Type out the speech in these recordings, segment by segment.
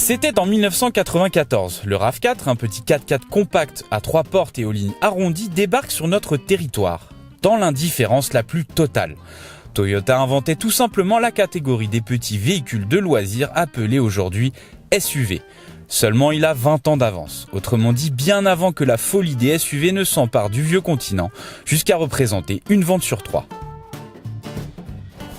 C'était en 1994. Le RAV4, un petit 4x4 compact à 3 portes et aux lignes arrondies, débarque sur notre territoire, dans l'indifférence la plus totale. Toyota inventait tout simplement la catégorie des petits véhicules de loisirs appelés aujourd'hui SUV. Seulement il a 20 ans d'avance, autrement dit bien avant que la folie des SUV ne s'empare du vieux continent, jusqu'à représenter une vente sur 3.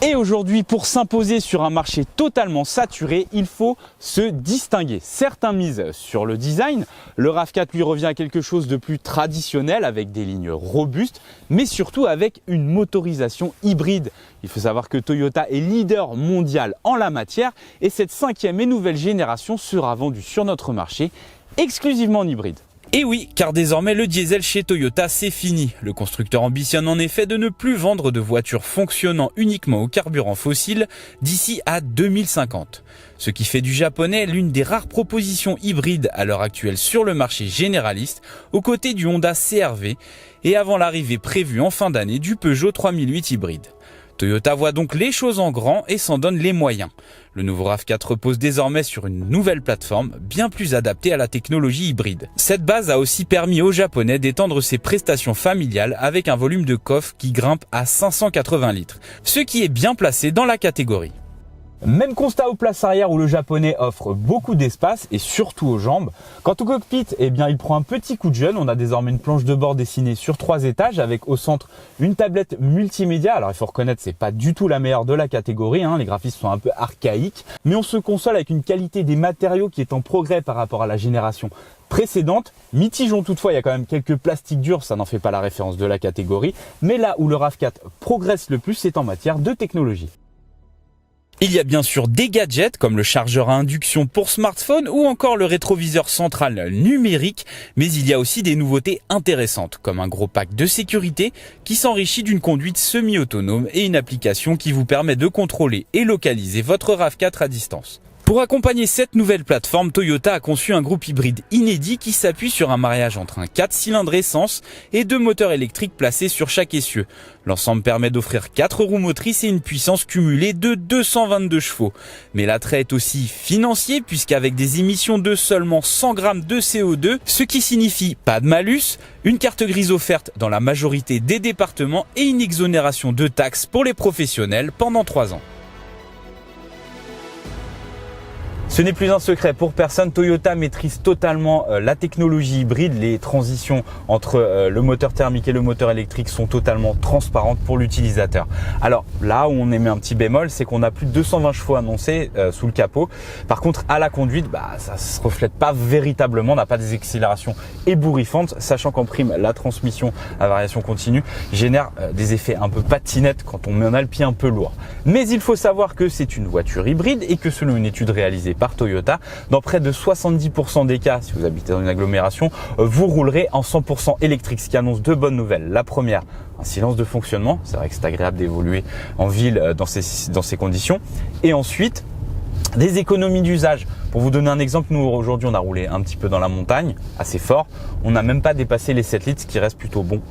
Et aujourd'hui, pour s'imposer sur un marché totalement saturé, il faut se distinguer. Certains misent sur le design, le RAV4 lui revient à quelque chose de plus traditionnel avec des lignes robustes, mais surtout avec une motorisation hybride. Il faut savoir que Toyota est leader mondial en la matière et cette 5e et nouvelle génération sera vendue sur notre marché exclusivement en hybride. Et oui, car désormais le diesel chez Toyota c'est fini. Le constructeur ambitionne en effet de ne plus vendre de voitures fonctionnant uniquement au carburant fossile d'ici à 2050. Ce qui fait du japonais l'une des rares propositions hybrides à l'heure actuelle sur le marché généraliste, aux côtés du Honda CR-V et avant l'arrivée prévue en fin d'année du Peugeot 3008 hybride. Toyota voit donc les choses en grand et s'en donne les moyens. Le nouveau RAV4 repose désormais sur une nouvelle plateforme bien plus adaptée à la technologie hybride. Cette base a aussi permis aux Japonais d'étendre ses prestations familiales avec un volume de coffre qui grimpe à 580 litres, ce qui est bien placé dans la catégorie. Même constat aux places arrière où le japonais offre beaucoup d'espace et surtout aux jambes. Quant au cockpit, il prend un petit coup de jeune. On a désormais une planche de bord dessinée sur 3 étages avec au centre une tablette multimédia. Alors il faut reconnaître, c'est pas du tout la meilleure de la catégorie, les graphismes sont un peu archaïques, mais on se console avec une qualité des matériaux qui est en progrès par rapport à la génération précédente. Mitigeons toutefois, il y a quand même quelques plastiques durs, ça n'en fait pas la référence de la catégorie, mais là où le RAV4 progresse le plus, c'est en matière de technologie. Il y a bien sûr des gadgets comme le chargeur à induction pour smartphone ou encore le rétroviseur central numérique, mais il y a aussi des nouveautés intéressantes comme un gros pack de sécurité qui s'enrichit d'une conduite semi-autonome et une application qui vous permet de contrôler et localiser votre RAV4 à distance. Pour accompagner cette nouvelle plateforme, Toyota a conçu un groupe hybride inédit qui s'appuie sur un mariage entre un 4 cylindres essence et 2 moteurs électriques placés sur chaque essieu. L'ensemble permet d'offrir 4 roues motrices et une puissance cumulée de 222 chevaux. Mais l'attrait est aussi financier puisqu'avec des émissions de seulement 100 grammes de CO2, ce qui signifie pas de malus, une carte grise offerte dans la majorité des départements et une exonération de taxes pour les professionnels pendant 3 ans. Ce n'est plus un secret pour personne, Toyota maîtrise totalement la technologie hybride. Les transitions entre le moteur thermique et le moteur électrique sont totalement transparentes pour l'utilisateur. Alors là où on émet un petit bémol, c'est qu'on a plus de 220 chevaux annoncés sous le capot. Par contre, à la conduite, ça se reflète pas véritablement. On n'a pas des accélérations ébouriffantes, sachant qu'en prime, la transmission à variation continue génère des effets un peu patinettes quand on a le pied un peu lourd. Mais il faut savoir que c'est une voiture hybride et que selon une étude réalisée par Toyota, dans près de 70% des cas, si vous habitez dans une agglomération, vous roulerez en 100% électrique, ce qui annonce deux bonnes nouvelles. La première, un silence de fonctionnement, c'est vrai que c'est agréable d'évoluer en ville dans ces conditions. Et ensuite, des économies d'usage. Pour vous donner un exemple, nous aujourd'hui on a roulé un petit peu dans la montagne, assez fort. On n'a même pas dépassé les 7 litres, ce qui reste plutôt bon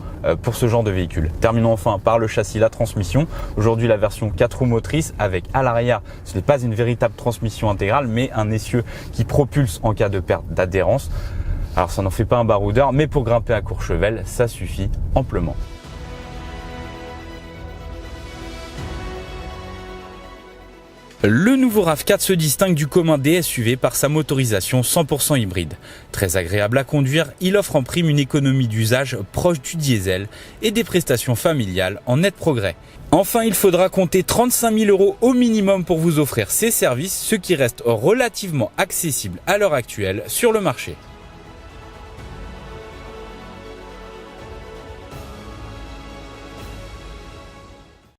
pour ce genre de véhicule. Terminons enfin par le châssis, la transmission. Aujourd'hui la version 4 roues motrices avec à l'arrière, ce n'est pas une véritable transmission intégrale, mais un essieu qui propulse en cas de perte d'adhérence. Alors ça n'en fait pas un baroudeur, mais pour grimper à Courchevel, ça suffit amplement. Le nouveau RAV4 se distingue du commun des SUV par sa motorisation 100% hybride. Très agréable à conduire, il offre en prime une économie d'usage proche du diesel et des prestations familiales en net progrès. Enfin, il faudra compter 35 000 € au minimum pour vous offrir ces services, ce qui reste relativement accessible à l'heure actuelle sur le marché.